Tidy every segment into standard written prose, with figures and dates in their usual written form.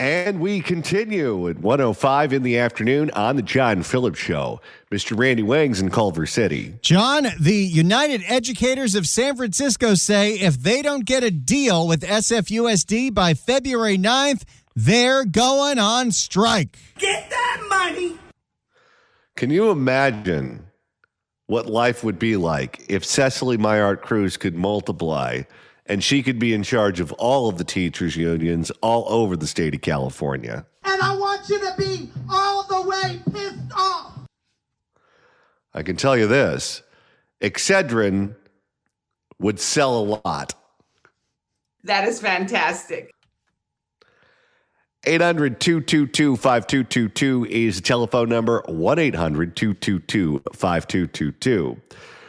And we continue at 1:05 in the afternoon on the John Phillips Show. Mr. Randy Wangs in Culver City. John, the United Educators of San Francisco say if they don't get a deal with SFUSD by February 9th, they're going on strike. Get that money! Can you imagine what life would be like if Cecily Myart Cruz could multiply and she could be in charge of all of the teachers' unions all over the state of California? And I want you to be all the way pissed off. I can tell you this, Excedrin would sell a lot. That is fantastic. 800-222-5222 is the telephone number, 1-800-222-5222.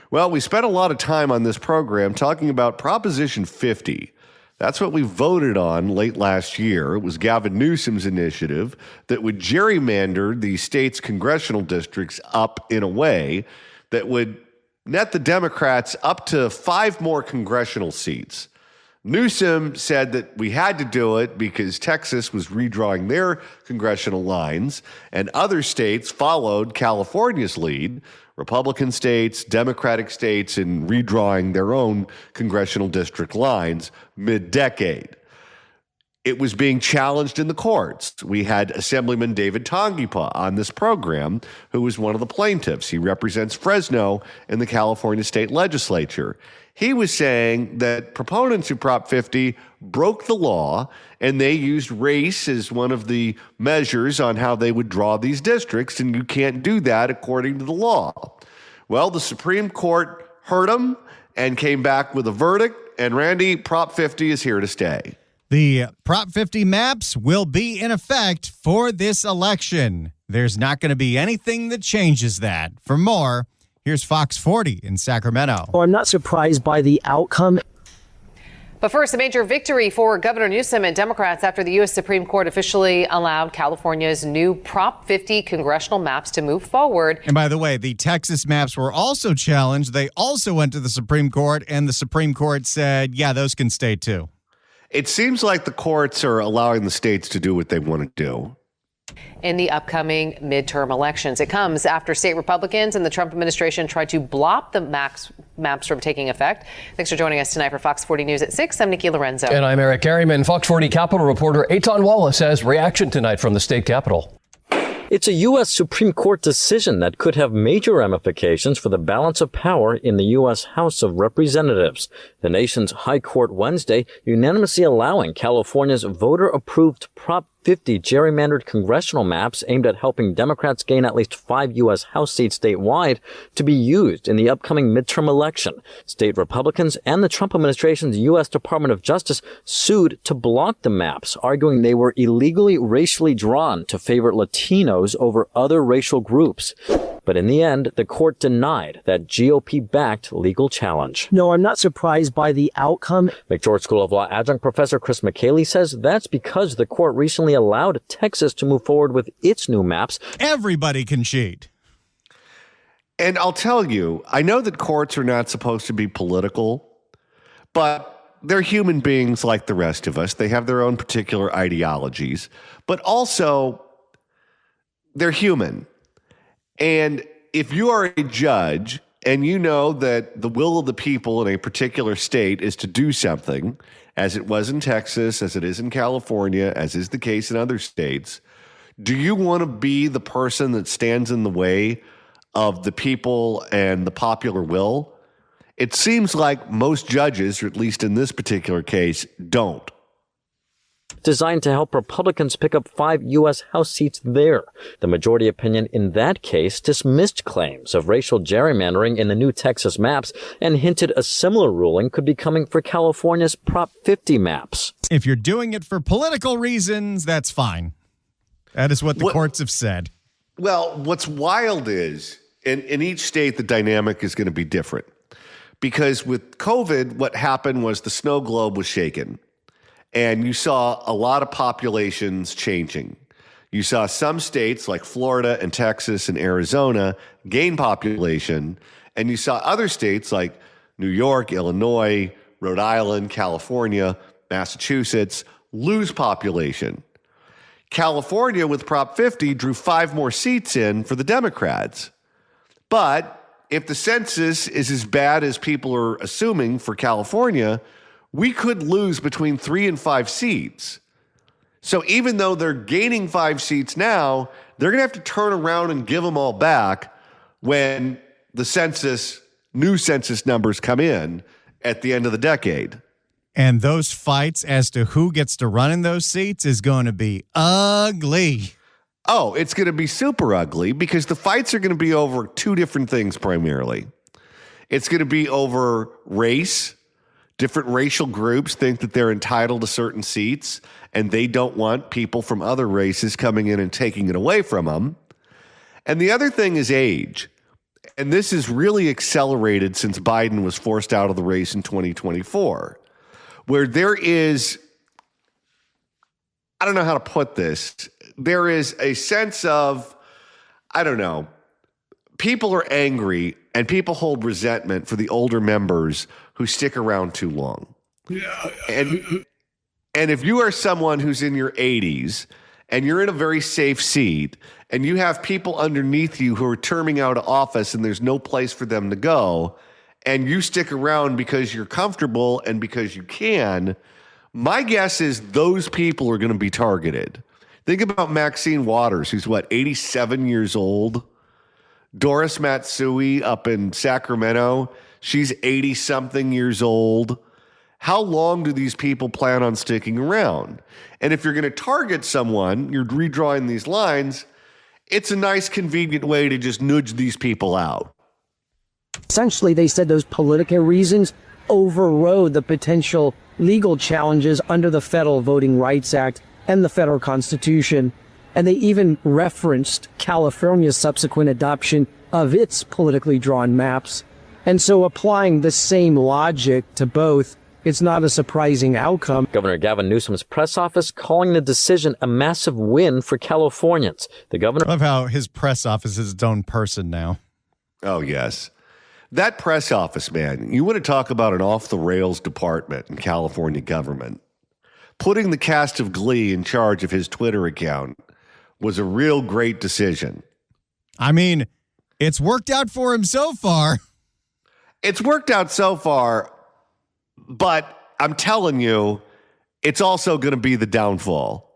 Well, we spent a lot of time on this program talking about Proposition 50. That's what we voted on late last year. It was Gavin Newsom's initiative that would gerrymander the state's congressional districts up in a way that would net the Democrats up to 5 more congressional seats. Newsom said that we had to do it because Texas was redrawing their congressional lines, and other states followed California's lead, Republican states, Democratic states, in redrawing their own congressional district lines mid-decade. It was being challenged in the courts. We had Assemblyman David Tongipa on this program, who was one of the plaintiffs. He represents Fresno in the California state legislature. He was saying that proponents of Prop 50 broke the law, and they used race as one of the measures on how they would draw these districts, and you can't do that according to the law. Well, the Supreme Court heard him and came back with a verdict, and Randy, Prop 50 is here to stay. The Prop 50 maps will be in effect for this election. There's not going to be anything that changes that. For more, here's Fox 40 in Sacramento. I'm not surprised by the outcome. But first, a major victory for Governor Newsom and Democrats after the U.S. Supreme Court officially allowed California's new Prop 50 congressional maps to move forward. And by the way, the Texas maps were also challenged. They also went to the Supreme Court, and the Supreme Court said, yeah, those can stay too. It seems like the courts are allowing the states to do what they want to do in the upcoming midterm elections. It comes after state Republicans and the Trump administration tried to block the maps from taking effect. Thanks for joining us tonight for Fox 40 News at 6. I'm Nikki Lorenzo. And I'm Eric Harriman. Fox 40 Capitol reporter Eitan Wallace has reaction tonight from the state capitol. It's a U.S. Supreme Court decision that could have major ramifications for the balance of power in the U.S. House of Representatives. The nation's High Court Wednesday unanimously allowing California's voter-approved Prop 50 gerrymandered congressional maps aimed at helping Democrats gain at least 5 U.S. House seats statewide to be used in the upcoming midterm election. State Republicans and the Trump administration's U.S. Department of Justice sued to block the maps, arguing they were illegally racially drawn to favor Latinos over other racial groups. But in the end, the court denied that GOP-backed legal challenge. No, I'm not surprised by the outcome. McGeorge School of Law adjunct Professor Chris McKaylee says that's because the court recently allowed Texas to move forward with its new maps. Everybody can cheat. And I'll tell you, I know that courts are not supposed to be political, but they're human beings like the rest of us. They have their own particular ideologies, but also they're human. And if you are a judge and you know that the will of the people in a particular state is to do something, as it was in Texas, as it is in California, as is the case in other states, do you want to be the person that stands in the way of the people and the popular will? It seems like most judges, or at least in this particular case, don't. Designed to help Republicans pick up 5 U.S. House seats there. The majority opinion in that case dismissed claims of racial gerrymandering in the new Texas maps and hinted a similar ruling could be coming for California's Prop 50 maps. If you're doing it for political reasons, that's fine. That is what the courts have said. Well, what's wild is in each state, the dynamic is going to be different. Because with COVID, what happened was the snow globe was shaken. And you saw a lot of populations changing. You saw some states like Florida and Texas and Arizona gain population, and you saw other states like New York, Illinois, Rhode Island, California, Massachusetts lose population. California, with Prop 50, drew 5 more seats in for the Democrats. But if the census is as bad as people are assuming for California, we could lose between 3 and 5 seats. So even though they're gaining 5 seats now, they're going to have to turn around and give them all back when the new census numbers come in at the end of the decade. And those fights as to who gets to run in those seats is going to be ugly. Oh, it's going to be super ugly because the fights are going to be over 2 different things primarily. It's going to be over race. Different racial groups think that they're entitled to certain seats, and they don't want people from other races coming in and taking it away from them. And the other thing is age. And this is really accelerated since Biden was forced out of the race in 2024, where there is, I don't know how to put this, there is a sense of, I don't know, people are angry and people hold resentment for the older members who stick around too long. And if you are someone who's in your 80s and you're in a very safe seat and you have people underneath you who are terming out of office and there's no place for them to go, and you stick around because you're comfortable and because you can, my guess is those people are going to be targeted. Think about Maxine Waters, who's 87 years old. Doris Matsui up in Sacramento, she's 80-something years old. How long do these people plan on sticking around? And if you're going to target someone, you're redrawing these lines, it's a nice, convenient way to just nudge these people out. Essentially, they said those political reasons overrode the potential legal challenges under the Federal Voting Rights Act and the federal Constitution. And they even referenced California's subsequent adoption of its politically drawn maps. And so applying the same logic to both, it's not a surprising outcome. Governor Gavin Newsom's press office calling the decision a massive win for Californians. The governor... I love how his press office is its own person now. Oh, yes. That press office, man, you want to talk about an off-the-rails department in California government. Putting the cast of Glee in charge of his Twitter account was a real great decision. I mean, it's worked out for him so far. It's worked out so far, but I'm telling you, it's also going to be the downfall.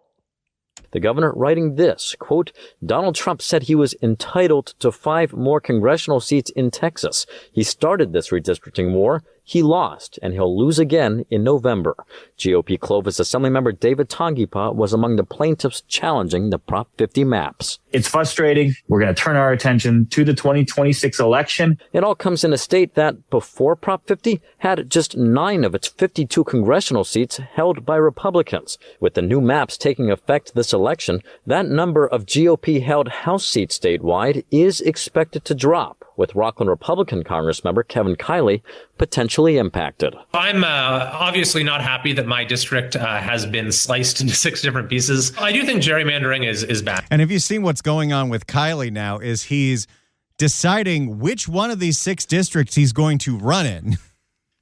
The governor writing this, quote, Donald Trump said he was entitled to 5 more congressional seats in Texas. He started this redistricting war. He lost, and he'll lose again in November. GOP Clovis Assemblymember David Tongipa was among the plaintiffs challenging the Prop 50 maps. It's frustrating. We're going to turn our attention to the 2026 election. It all comes in a state that, before Prop 50, had just 9 of its 52 congressional seats held by Republicans. With the new maps taking effect this election, that number of GOP-held House seats statewide is expected to drop, with Rockland Republican Congressmember Kevin Kiley potentially impacted. I'm obviously not happy that my district has been sliced into 6 different pieces. I do think gerrymandering is bad. And have you seen what's going on with Kiley now is he's deciding which one of these 6 districts he's going to run in.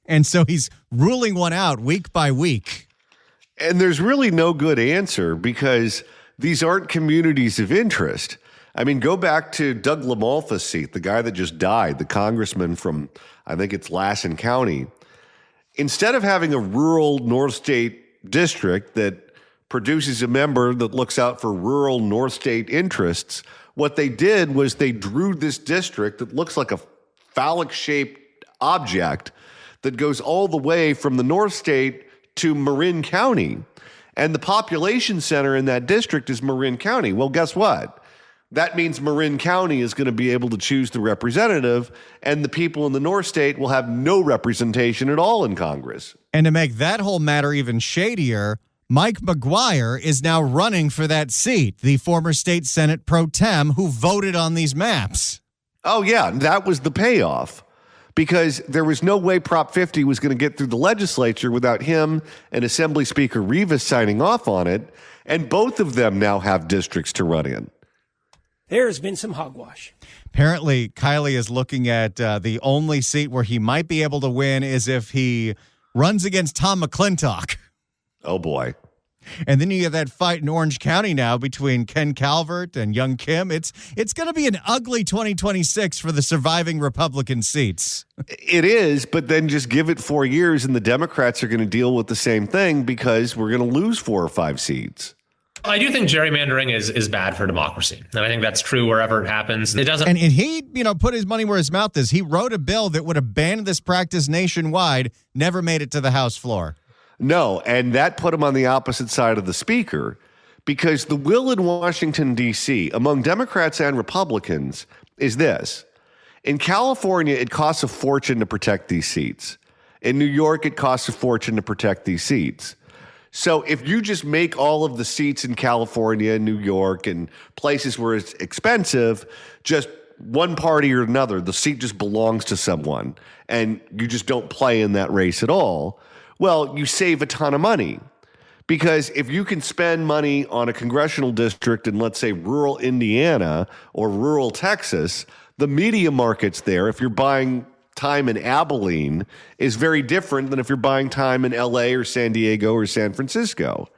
And so he's ruling one out week by week. And there's really no good answer because these aren't communities of interest. I mean, go back to Doug LaMalfa's seat, the guy that just died, the congressman from, I think it's Lassen County. Instead of having a rural North State district that produces a member that looks out for rural North State interests, what they did was they drew this district that looks like a phallic-shaped object that goes all the way from the North State to Marin County. And the population center in that district is Marin County. Well, guess what? That means Marin County is going to be able to choose the representative, and the people in the North State will have no representation at all in Congress. And to make that whole matter even shadier, Mike McGuire is now running for that seat, the former state Senate pro tem who voted on these maps. Oh, yeah, that was the payoff, because there was no way Prop 50 was going to get through the legislature without him and Assembly Speaker Rivas signing off on it, and both of them now have districts to run in. There's been some hogwash. Apparently, Kiley is looking at the only seat where he might be able to win is if he runs against Tom McClintock. Oh, boy. And then you have that fight in Orange County now between Ken Calvert and Young Kim. It's going to be an ugly 2026 for the surviving Republican seats. It is, but then just give it 4 years and the Democrats are going to deal with the same thing because we're going to lose 4 or 5 seats. I do think gerrymandering is bad for democracy. And I think that's true wherever it happens. It doesn't. And he, put his money where his mouth is. He wrote a bill that would have banned this practice nationwide, never made it to the House floor. No, and that put him on the opposite side of the speaker because the will in Washington, D.C., among Democrats and Republicans is this. In California, it costs a fortune to protect these seats. In New York, it costs a fortune to protect these seats. So if you just make all of the seats in California and New York and places where it's expensive, just one party or another, the seat just belongs to someone, and you just don't play in that race at all, well, you save a ton of money. Because if you can spend money on a congressional district in, let's say, rural Indiana or rural Texas, the media markets there, if you're buying time in Abilene, is very different than if you're buying time in LA or San Diego or San Francisco.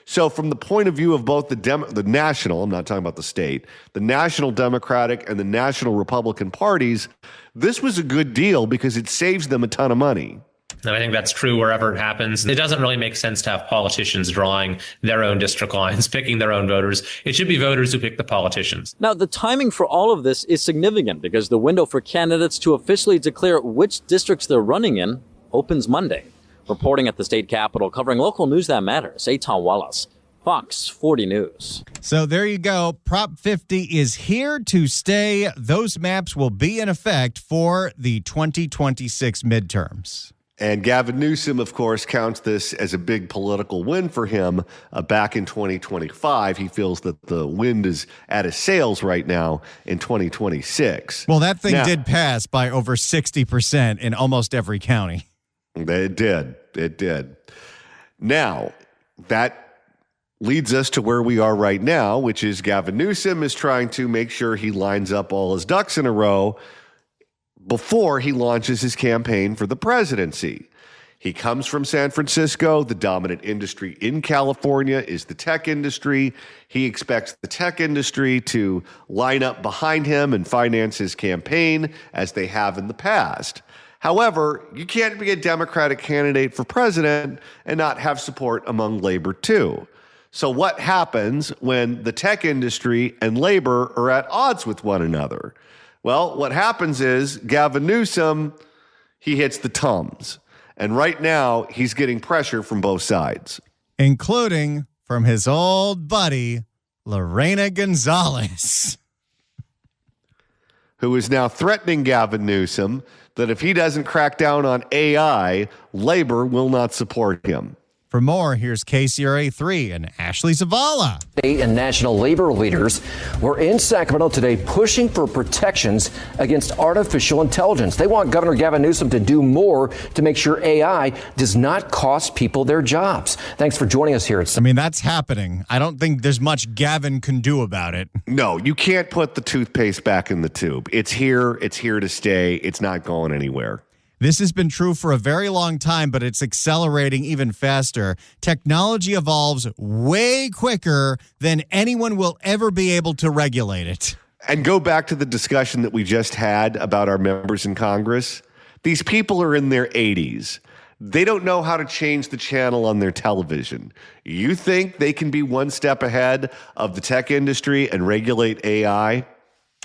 So from the point of view of both the national, I'm not talking about the state, the national Democratic and the national Republican parties, this was a good deal because it saves them a ton of money. And I think that's true wherever it happens. It doesn't really make sense to have politicians drawing their own district lines, picking their own voters. It should be voters who pick the politicians. Now, the timing for all of this is significant because the window for candidates to officially declare which districts they're running in opens Monday. Reporting at the state capitol, covering local news that matters, Eitan Wallace, Fox 40 News. So there you go. Prop 50 is here to stay. Those maps will be in effect for the 2026 midterms. And Gavin Newsom, of course, counts this as a big political win for him back in 2025. He feels that the wind is at his sails right now in 2026. Well, that thing did pass by over 60% in almost every county. It did. It did. Now, that leads us to where we are right now, which is Gavin Newsom is trying to make sure he lines up all his ducks in a row before he launches his campaign for the presidency. He comes from San Francisco. The dominant industry in California is the tech industry. He expects the tech industry to line up behind him and finance his campaign as they have in the past. However, you can't be a Democratic candidate for president and not have support among labor too. So what happens when the tech industry and labor are at odds with one another? Well, what happens is Gavin Newsom, he hits the Tums. And right now, he's getting pressure from both sides. Including from his old buddy, Lorena Gonzalez. Who is now threatening Gavin Newsom that if he doesn't crack down on AI, labor will not support him. For more, here's KCRA 3 and Ashley Zavala. State and national labor leaders were in Sacramento today pushing for protections against artificial intelligence. They want Governor Gavin Newsom to do more to make sure AI does not cost people their jobs. Thanks for joining us here. That's happening. I don't think there's much Gavin can do about it. No, you can't put the toothpaste back in the tube. It's here. It's here to stay. It's not going anywhere. This has been true for a very long time, but it's accelerating even faster. Technology evolves way quicker than anyone will ever be able to regulate it. And go back to the discussion that we just had about our members in Congress. These people are in their 80s. They don't know how to change the channel on their television. You think they can be one step ahead of the tech industry and regulate AI?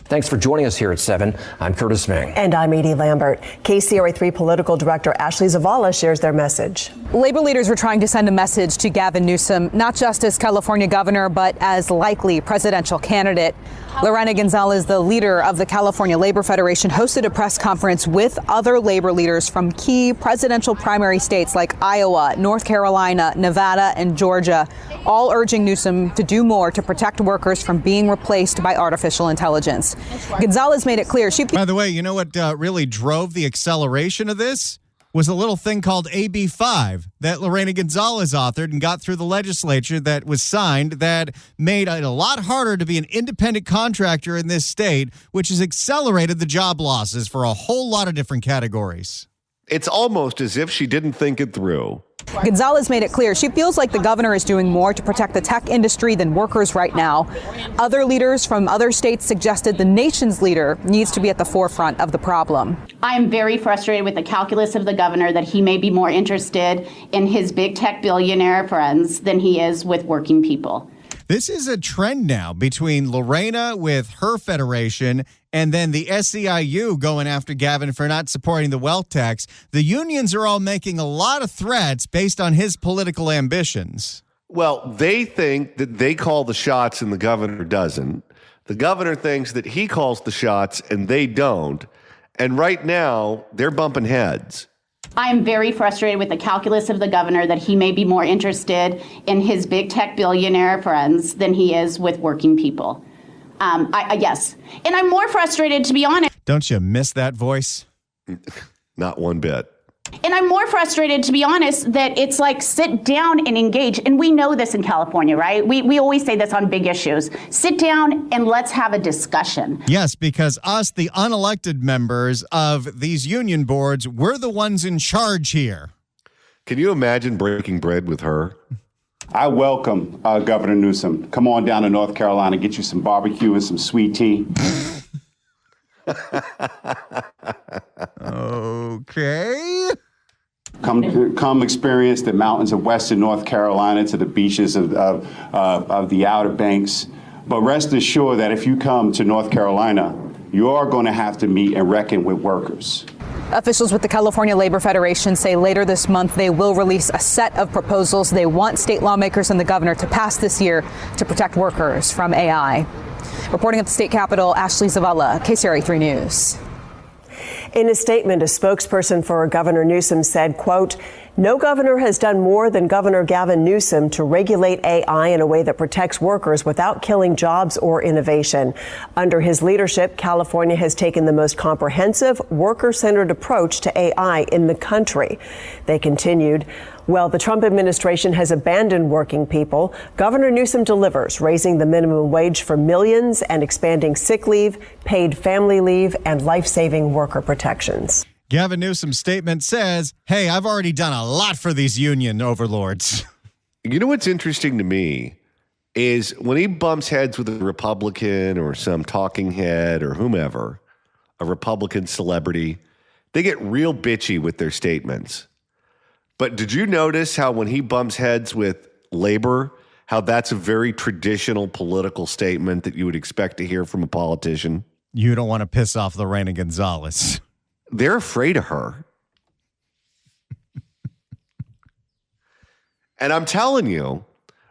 Thanks for joining us here at 7. I'm Curtis Ming. And I'm Edie Lambert. KCRA 3 political director Ashley Zavala shares their message. Labor leaders were trying to send a message to Gavin Newsom, not just as California governor, but as likely presidential candidate. Lorena Gonzalez, the leader of the California Labor Federation, hosted a press conference with other labor leaders from key presidential primary states like Iowa, North Carolina, Nevada, and Georgia, all urging Newsom to do more to protect workers from being replaced by artificial intelligence. Gonzalez made it clear By the way, you know what really drove the acceleration of this? Was a little thing called AB5 that Lorena Gonzalez authored and got through the legislature that was signed that made it a lot harder to be an independent contractor in this state, which has accelerated the job losses for a whole lot of different categories. It's almost as if she didn't think it through. Gonzalez made it clear she feels like the governor is doing more to protect the tech industry than workers right now. Other leaders from other states suggested the nation's leader needs to be at the forefront of the problem. I am very frustrated with the calculus of the governor that he may be more interested in his big tech billionaire friends than he is with working people. This is a trend now between Lorena with her federation and then the SEIU going after Gavin for not supporting the wealth tax. The unions are all making a lot of threats based on his political ambitions. Well, they think that they call the shots and the governor doesn't. The governor thinks that he calls the shots and they don't. And right now, they're bumping heads. I am very frustrated with the calculus of the governor that he may be more interested in his big tech billionaire friends than he is with working people. Yes. And I'm more frustrated, to be honest. Don't you miss that voice? Not one bit. And I'm more frustrated, to be honest, that it's like sit down and engage. And we know this in California, right? We always say this on big issues. Sit down and let's have a discussion. Yes, because us, the unelected members of these union boards, we're the ones in charge here. Can you imagine breaking bread with her? I welcome Governor Newsom. Come on down to North Carolina, get you some barbecue and some sweet tea. Okay. Come experience the mountains of Western North Carolina to the beaches of the Outer Banks. But rest assured that if you come to North Carolina, you are going to have to meet and reckon with workers. Officials with the California Labor Federation say later this month they will release a set of proposals they want state lawmakers and the governor to pass this year to protect workers from AI. Reporting at the state capitol, Ashley Zavala, KCRA 3 News. In a statement, a spokesperson for Governor Newsom said, quote, "No governor has done more than Governor Gavin Newsom to regulate AI in a way that protects workers without killing jobs or innovation. Under his leadership, California has taken the most comprehensive, worker-centered approach to AI in the country." They continued, "Well, the Trump administration has abandoned working people. Governor Newsom delivers, raising the minimum wage for millions and expanding sick leave, paid family leave, and life-saving worker protections." Gavin Newsom's statement says, hey, I've already done a lot for these union overlords. You know what's interesting to me is when he bumps heads with a Republican or some talking head or whomever, a Republican celebrity, they get real bitchy with their statements. But did you notice how when he bumps heads with labor, how that's a very traditional political statement that you would expect to hear from a politician? You don't want to piss off Lorena Gonzalez. They're afraid of her. And I'm telling you,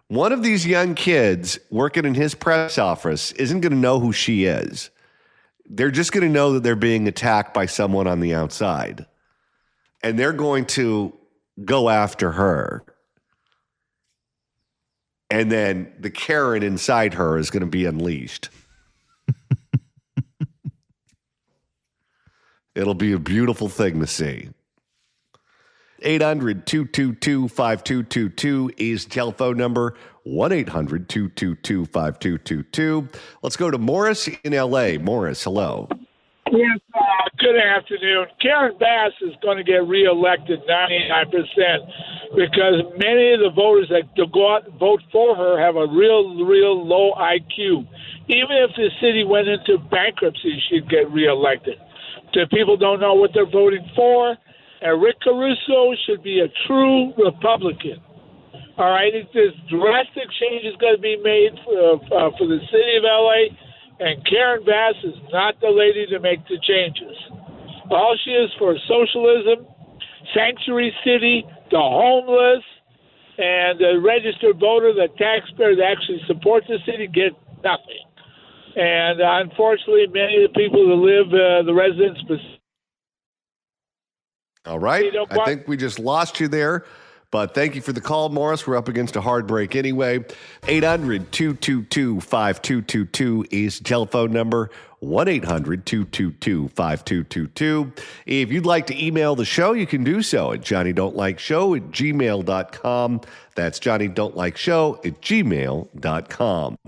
one of these young kids working in his press office isn't going to know who she is. They're just going to know that they're being attacked by someone on the outside. And they're going to go after her. And then the Karen inside her is going to be unleashed. It'll be a beautiful thing to see. 800-222-5222 is the telephone number. 1-800-222-5222. Let's go to Morris in L.A. Morris, hello. Yes, good afternoon. Karen Bass is going to get reelected 99% because many of the voters that go out and vote for her have a real low IQ. Even if the city went into bankruptcy, she'd get reelected. The people don't know what they're voting for. And Rick Caruso should be a true Republican. All right, this drastic change is going to be made for the city of L.A., and Karen Bass is not the lady to make the changes. All she is for socialism, sanctuary city, the homeless, and the registered voter, the taxpayer that actually support the city get nothing. And unfortunately, many of the people that live, the residents. All right. I think we just lost you there, but thank you for the call, Morris. We're up against a hard break anyway. 800-222-5222 is the telephone number. 1-800-222-5222. If you'd like to email the show, you can do so at johnnydon'tlikeshow@gmail.com. That's johnnydon'tlikeshow@gmail.com.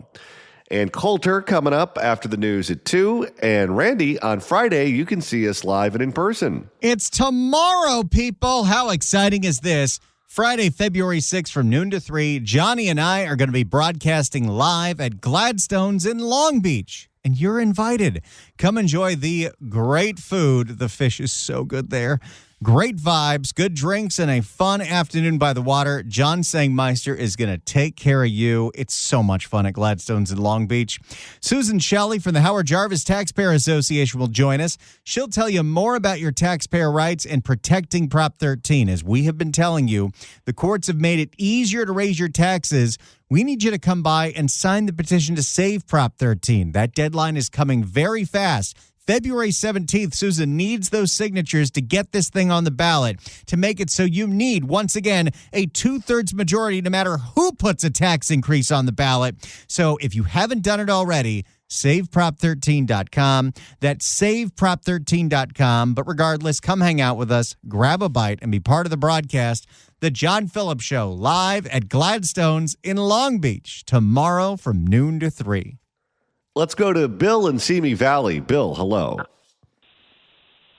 And Coulter coming up after the news at 2. And Randy, on Friday, you can see us live and in person. It's tomorrow, people. How exciting is this? Friday, February 6th from noon to 3, Johnny and I are going to be broadcasting live at Gladstone's in Long Beach. And you're invited. Come enjoy the great food. The fish is so good there. Great vibes, good drinks, and a fun afternoon by the water. John Sangmeister is going to take care of you. It's so much fun at Gladstone's in Long Beach. Susan Shelley from the Howard Jarvis Taxpayer Association will join us. She'll tell you more about your taxpayer rights and protecting Prop 13. As we have been telling you, the courts have made it easier to raise your taxes. We need you to come by and sign the petition to save Prop 13. That deadline is coming very fast. February 17th, Susan needs those signatures to get this thing on the ballot, to make it so you need, once again, a 2/3 majority no matter who puts a tax increase on the ballot. So if you haven't done it already, SaveProp13.com. That's SaveProp13.com. But regardless, come hang out with us, grab a bite, and be part of the broadcast. The John Phillips Show, live at Gladstone's in Long Beach, tomorrow from noon to 3. Let's go to Bill in Simi Valley. Bill, hello.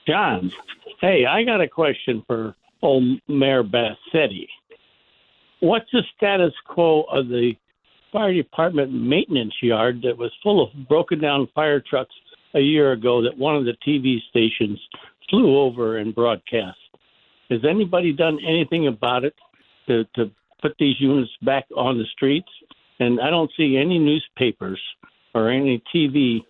John, hey, I got a question for old Mayor Bassetti. What's the status quo of the fire department maintenance yard that was full of broken down fire trucks a year ago that one of the TV stations flew over and broadcast? Has anybody done anything about it to put these units back on the streets? And I don't see any newspapers or any TV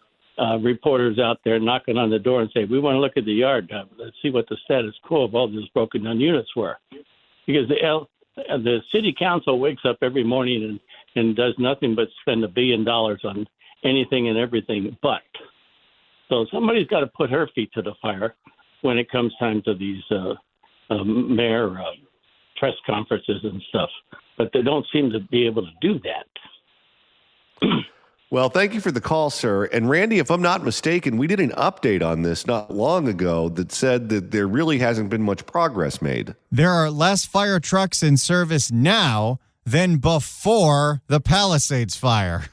reporters out there knocking on the door and say, we want to look at the yard. Let's see what the status quo of all these broken down units were. Because the city council wakes up every morning and does nothing but spend $1 billion on anything and everything but. So somebody's got to put her feet to the fire when it comes time to these mayor press conferences and stuff. But they don't seem to be able to do that. Well, thank you for the call, sir. And Randy, if I'm not mistaken, we did an update on this not long ago that said that there really hasn't been much progress made. There are less fire trucks in service now than before the Palisades fire.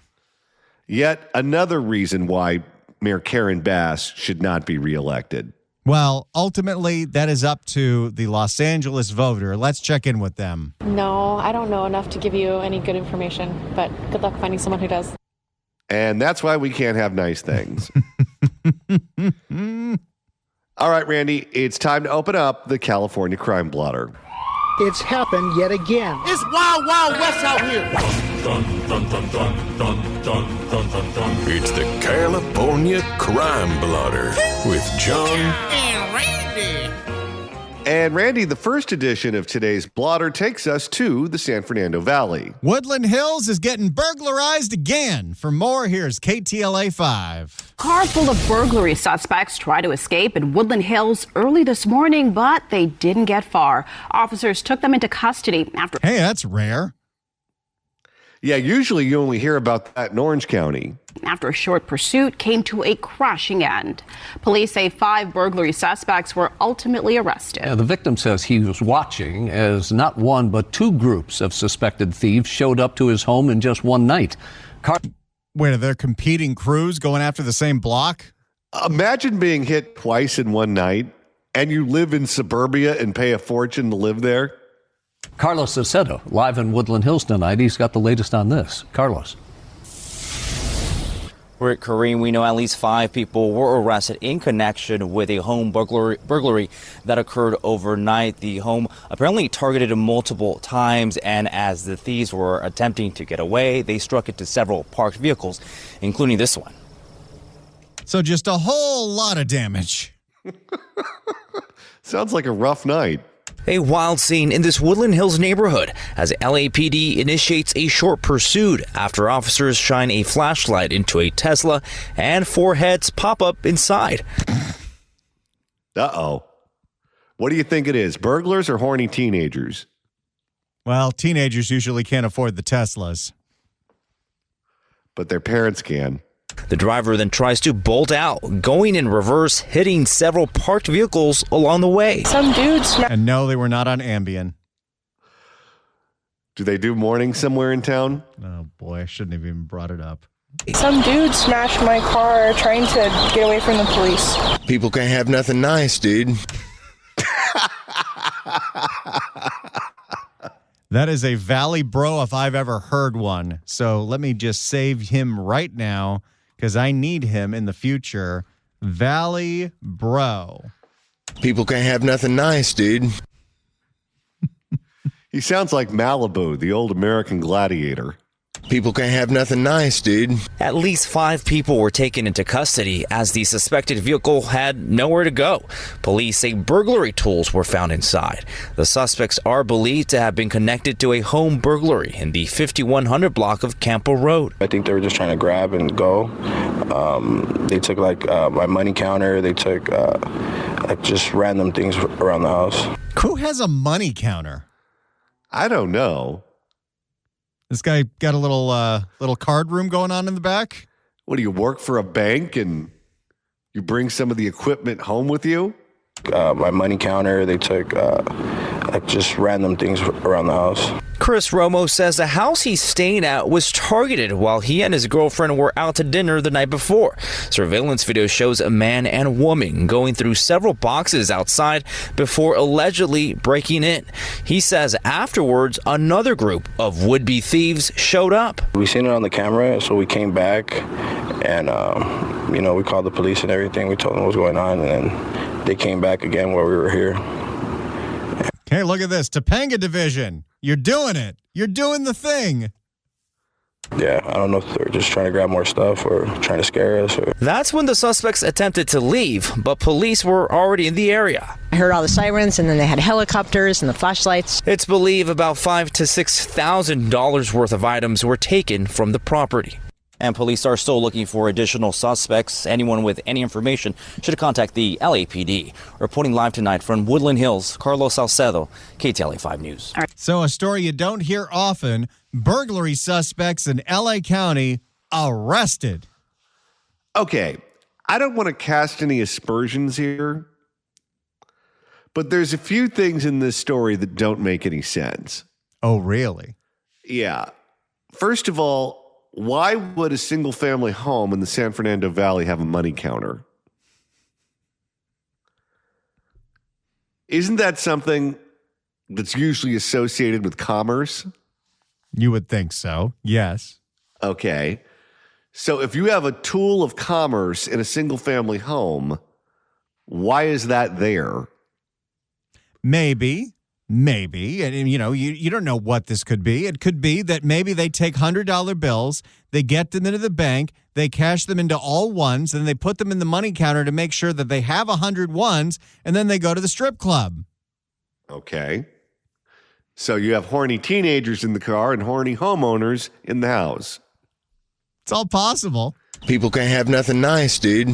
Yet another reason why Mayor Karen Bass should not be reelected. Well, ultimately, that is up to the Los Angeles voter. Let's check in with them. No, I don't know enough to give you any good information, but good luck finding someone who does. And that's why we can't have nice things. All right, Randy, it's time to open up the California Crime Blotter. It's happened yet again. It's Wild Wild West out here. Dun, dun, dun, dun, dun, dun, dun, dun, dun. It's the California Crime Blotter with John and Randy. And Randy, the first edition of today's blotter takes us to the San Fernando Valley. Woodland Hills is getting burglarized again. For more, here's KTLA 5. Car full of burglary suspects try to escape in Woodland Hills early this morning, but they didn't get far. Officers took them into custody after. Hey, that's rare. Yeah, usually you only hear about that in Orange County. After a short pursuit came to a crashing end. Police say 5 burglary suspects were ultimately arrested. Yeah, the victim says he was watching as not one but 2 groups of suspected thieves showed up to his home in just one night. Wait, are there competing crews going after the same block? Imagine being hit twice in one night and you live in suburbia and pay a fortune to live there. Carlos Aceto, live in Woodland Hills tonight. He's got the latest on this. Carlos. We're at Kareem. We know at least 5 people were arrested in connection with a home burglary that occurred overnight. The home apparently targeted multiple times, and as the thieves were attempting to get away, they struck into several parked vehicles, including this one. So just a whole lot of damage. Sounds like a rough night. A wild scene in this Woodland Hills neighborhood as LAPD initiates a short pursuit after officers shine a flashlight into a Tesla and 4 heads pop up inside. Uh-oh. What do you think it is, burglars or horny teenagers? Well, teenagers usually can't afford the Teslas. But their parents can. The driver then tries to bolt out, going in reverse, hitting several parked vehicles along the way. Some dudes. And no, they were not on Ambien. Do they do morning somewhere in town? Oh, boy, I shouldn't have even brought it up. Some dude smashed my car trying to get away from the police. People can't have nothing nice, dude. That is a Valley bro if I've ever heard one. So let me just save him right now because I need him in the future. Valley bro. People can't have nothing nice, dude. He sounds like Malibu, the old American gladiator. People can't have nothing nice, dude. At least 5 people were taken into custody as the suspected vehicle had nowhere to go. Police say burglary tools were found inside. The suspects are believed to have been connected to a home burglary in the 5100 block of Campo Road. I think they were just trying to grab and go. They took my money counter. They took just random things around the house. Who has a money counter? I don't know. This guy got a little card room going on in the back? What, do you work for a bank and you bring some of the equipment home with you? My money counter, they took just random things around the house. Chris Romo says the house he's staying at was targeted while he and his girlfriend were out to dinner the night before. Surveillance video shows a man and woman going through several boxes outside before allegedly breaking in. He says afterwards, another group of would-be thieves showed up. We seen it on the camera, so we came back and, we called the police and everything. We told them what was going on, and then they came back again while we were here. Hey, look at this. Topanga Division. You're doing it. You're doing the thing. Yeah, I don't know if they're just trying to grab more stuff or trying to scare us. That's when the suspects attempted to leave, but police were already in the area. I heard all the sirens, and then they had helicopters and the flashlights. It's believed about $5,000 to $6,000 worth of items were taken from the property. And police are still looking for additional suspects. Anyone with any information should contact the LAPD. Reporting live tonight from Woodland Hills, Carlos Salcedo, KTLA 5 News. So a story you don't hear often, burglary suspects in LA County arrested. Okay, I don't want to cast any aspersions here, but there's a few things in this story that don't make any sense. Oh, really? Yeah. First of all, why would a single-family home in the San Fernando Valley have a money counter? Isn't that something that's usually associated with commerce? You would think so, yes. Okay. So if you have a tool of commerce in a single-family home, why is that there? Maybe. And you don't know what this could be. It could be that maybe they take $100 bills, they get them into the bank, they cash them into all ones, and they put them in the money counter to make sure that they have 100 ones, and then they go to the strip club. Okay. So you have horny teenagers in the car and horny homeowners in the house. It's all possible. People can't have nothing nice, dude.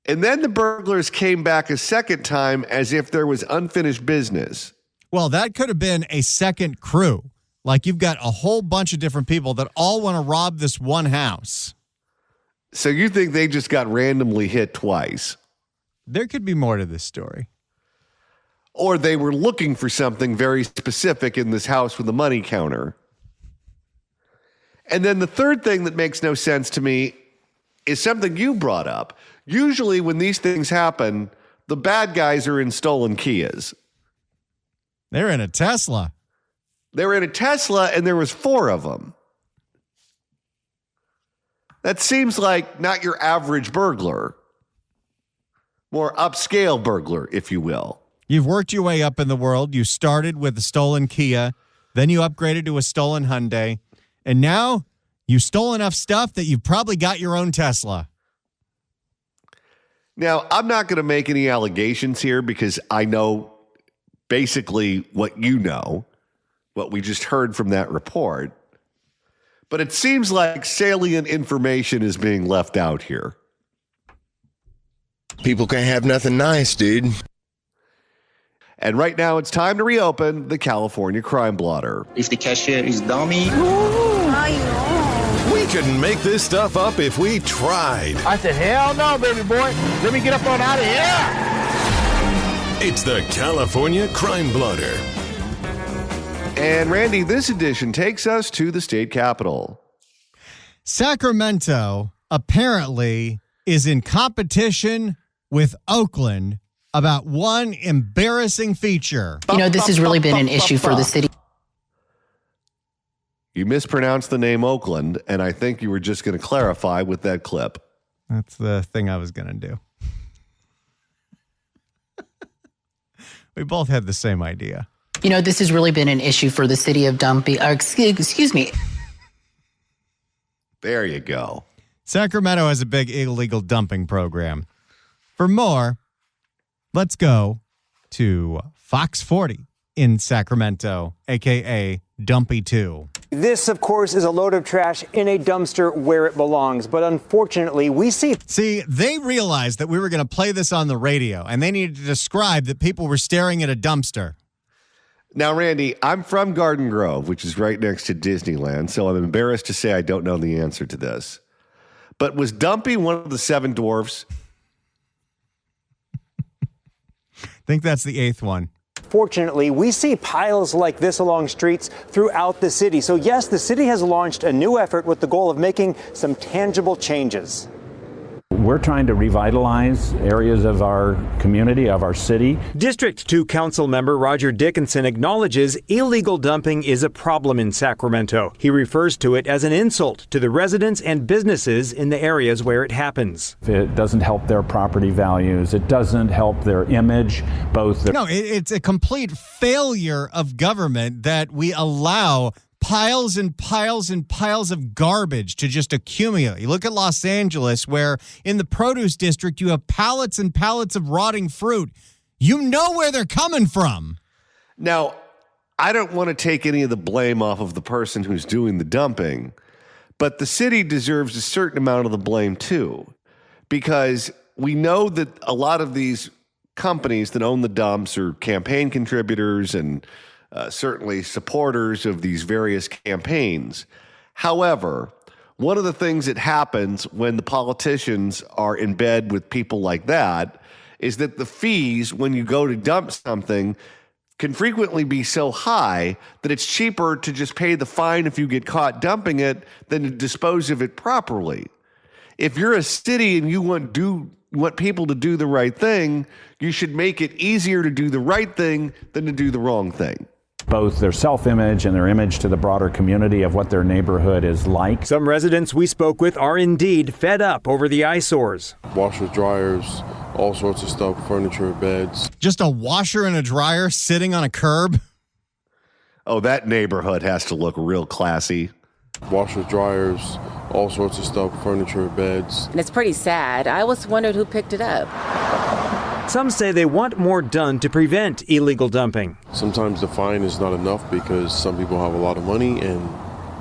And then the burglars came back a second time as if there was unfinished business. Well, that could have been a second crew. Like you've got a whole bunch of different people that all want to rob this one house. So you think they just got randomly hit twice? There could be more to this story. Or they were looking for something very specific in this house with a money counter. And then the third thing that makes no sense to me is something you brought up. Usually when these things happen, the bad guys are in stolen Kias. They're in a Tesla. They're in a Tesla, and there was 4 of them. That seems like not your average burglar. More upscale burglar, if you will. You've worked your way up in the world. You started with a stolen Kia. Then you upgraded to a stolen Hyundai. And now you stole enough stuff that you've probably got your own Tesla. Now, I'm not going to make any allegations here because I know basically what you know, what we just heard from that report. But it seems like salient information is being left out here. People can't have nothing nice, dude. And right now it's time to reopen the California Crime Blotter. If the cashier is dummy. We couldn't make this stuff up if we tried. I said, hell no, baby boy. Let me get up on out of here. It's the California Crime Blotter. And Randy, this edition takes us to the state capitol. Sacramento apparently is in competition with Oakland about one embarrassing feature. You know, this has really been an issue for the city. You mispronounced the name Oakland, and I think you were just going to clarify with that clip. That's the thing I was going to do. We both had the same idea. You know, this has really been an issue for the city of Dumpy. Excuse me. There you go. Sacramento has a big illegal dumping program. For more, let's go to Fox 40 in Sacramento, a.k.a. Dumpy 2. This, of course, is a load of trash in a dumpster where it belongs. But unfortunately, we see... See, they realized that we were going to play this on the radio, and they needed to describe that people were staring at a dumpster. Now, Randy, I'm from Garden Grove, which is right next to Disneyland, so I'm embarrassed to say I don't know the answer to this. But was Dumpy one of the 7 dwarfs? I think that's the 8th one. Fortunately, we see piles like this along streets throughout the city. So yes, the city has launched a new effort with the goal of making some tangible changes. We're trying to revitalize areas of our community, of our city. District 2 Council member Roger Dickinson acknowledges illegal dumping is a problem in Sacramento. He refers to it as an insult to the residents and businesses in the areas where it happens. It doesn't help their property values. It doesn't help their image, it's a complete failure of government that we allow piles and piles and piles of garbage to just accumulate. You look at Los Angeles, where in the produce district, you have pallets and pallets of rotting fruit. You know where they're coming from. Now, I don't want to take any of the blame off of the person who's doing the dumping, but the city deserves a certain amount of the blame too, because we know that a lot of these companies that own the dumps are campaign contributors and certainly supporters of these various campaigns. However, one of the things that happens when the politicians are in bed with people like that is that the fees when you go to dump something can frequently be so high that it's cheaper to just pay the fine if you get caught dumping it than to dispose of it properly. If you're a city and you want people to do the right thing, you should make it easier to do the right thing than to do the wrong thing. Both their self-image and their image to the broader community of what their neighborhood is like. Some residents we spoke with are indeed fed up over the eyesores. Washers, dryers, all sorts of stuff, furniture, beds. Just a washer and a dryer sitting on a curb? Oh, that neighborhood has to look real classy. Washers, dryers, all sorts of stuff, furniture, beds. And it's pretty sad. I always wondered who picked it up. Some say they want more done to prevent illegal dumping. Sometimes the fine is not enough because some people have a lot of money and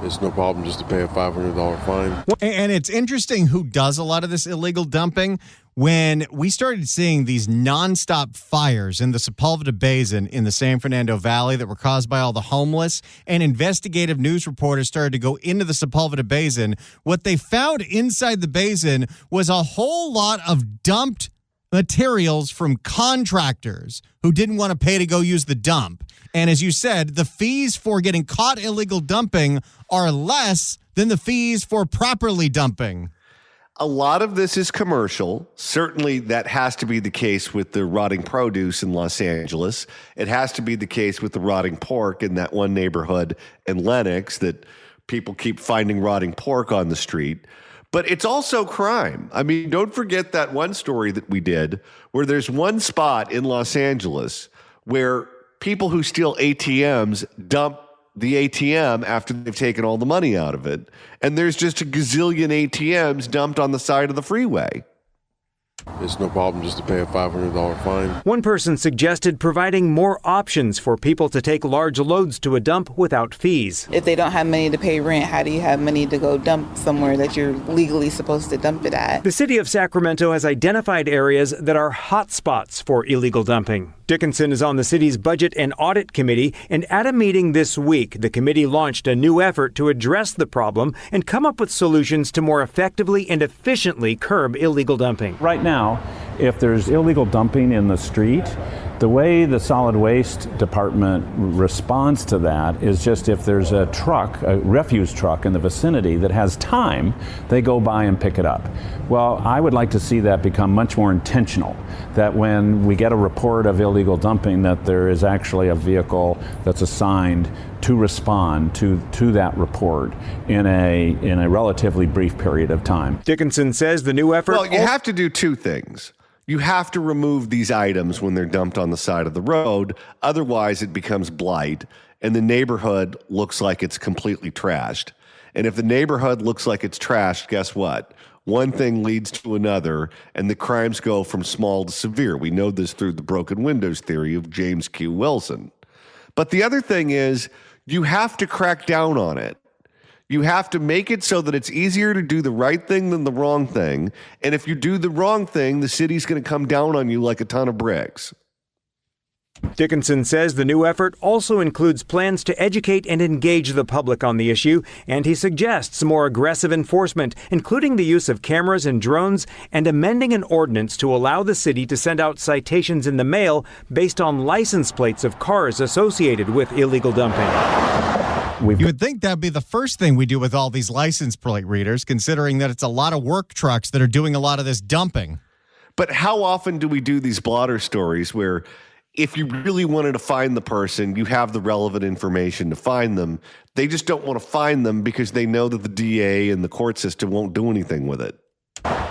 it's no problem just to pay a $500 fine. And it's interesting who does a lot of this illegal dumping. When we started seeing these nonstop fires in the Sepulveda Basin in the San Fernando Valley that were caused by all the homeless, and investigative news reporters started to go into the Sepulveda Basin, what they found inside the basin was a whole lot of dumped materials from contractors who didn't want to pay to go use the dump. And as you said, the fees for getting caught illegal dumping are less than the fees for properly dumping. A lot of this is commercial. Certainly that has to be the case with the rotting produce in Los Angeles. It has to be the case with the rotting pork in that one neighborhood in Lenox that people keep finding rotting pork on the street. But it's also crime. I mean, don't forget that one story that we did where there's one spot in Los Angeles where people who steal ATMs dump the ATM after they've taken all the money out of it. And there's just a gazillion ATMs dumped on the side of the freeway. It's no problem just to pay a $500 fine. One person suggested providing more options for people to take large loads to a dump without fees. If they don't have money to pay rent, how do you have money to go dump somewhere that you're legally supposed to dump it at? The city of Sacramento has identified areas that are hot spots for illegal dumping. Dickinson is on the city's Budget and Audit Committee, and at a meeting this week, the committee launched a new effort to address the problem and come up with solutions to more effectively and efficiently curb illegal dumping. Right now, if there's illegal dumping in the street, The way the solid waste department responds to that is just if there's a truck, a refuse truck in the vicinity that has time, they go by and pick it up. Well, I would like to see that become much more intentional, that when we get a report of illegal dumping, that there is actually a vehicle that's assigned to respond to that report in a relatively brief period of time. Dickinson says the new effort... Well, you have to do two things. You have to remove these items when they're dumped on the side of the road. Otherwise, it becomes blight, and the neighborhood looks like it's completely trashed. And if the neighborhood looks like it's trashed, guess what? One thing leads to another, and the crimes go from small to severe. We know this through the broken windows theory of James Q. Wilson. But the other thing is, you have to crack down on it. You have to make it so that it's easier to do the right thing than the wrong thing. And if you do the wrong thing, the city's going to come down on you like a ton of bricks. Dickinson says the new effort also includes plans to educate and engage the public on the issue, and he suggests more aggressive enforcement, including the use of cameras and drones, and amending an ordinance to allow the city to send out citations in the mail based on license plates of cars associated with illegal dumping. You would think that'd be the first thing we do with all these license plate readers, considering that it's a lot of work trucks that are doing a lot of this dumping. But how often do we do these blotter stories where if you really wanted to find the person, you have the relevant information to find them? They just don't want to find them because they know that the DA and the court system won't do anything with it.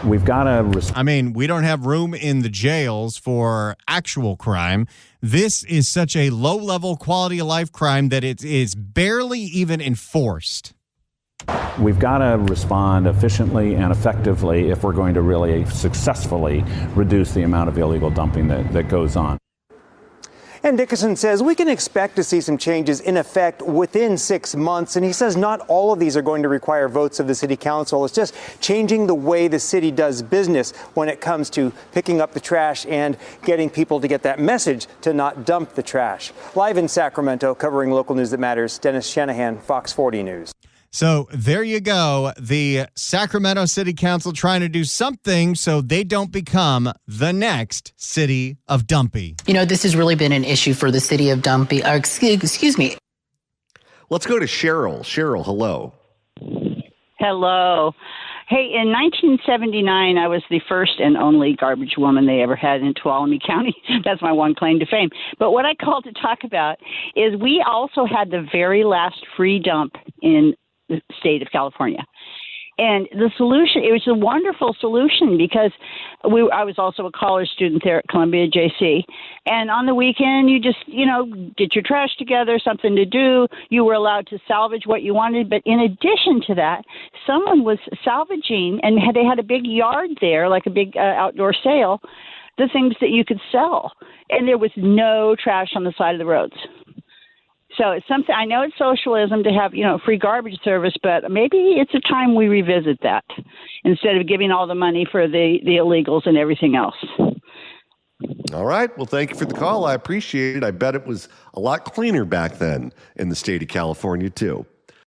We've got to... I mean, we don't have room in the jails for actual crime. This is such a low-level quality of life crime that it is barely even enforced. We've got to respond efficiently and effectively if we're going to really successfully reduce the amount of illegal dumping that goes on. And Dickinson says we can expect to see some changes in effect within 6 months. And he says not all of these are going to require votes of the city council. It's just changing the way the city does business when it comes to picking up the trash and getting people to get that message to not dump the trash. Live in Sacramento, covering local news that matters, Dennis Shanahan, Fox 40 News. So there you go. The Sacramento City Council trying to do something so they don't become the next city of Dumpy. You know, this has really been an issue for the city of Dumpy. Excuse me. Let's go to Cheryl. Cheryl, hello. Hello. Hey, in 1979, I was the first and only garbage woman they ever had in Tuolumne County. That's my one claim to fame. But what I called to talk about is we also had the very last free dump in the state of California. And the solution, it was a wonderful solution because I was also a college student there at Columbia JC. And on the weekend, you just, get your trash together, something to do. You were allowed to salvage what you wanted. But in addition to that, someone was salvaging, and they had a big yard there, like a big outdoor sale, the things that you could sell. And there was no trash on the side of the roads. So it's something, I know it's socialism to have, free garbage service, but maybe it's a time we revisit that instead of giving all the money for the illegals and everything else. All right. Well, thank you for the call. I appreciate it. I bet it was a lot cleaner back then in the state of California, too.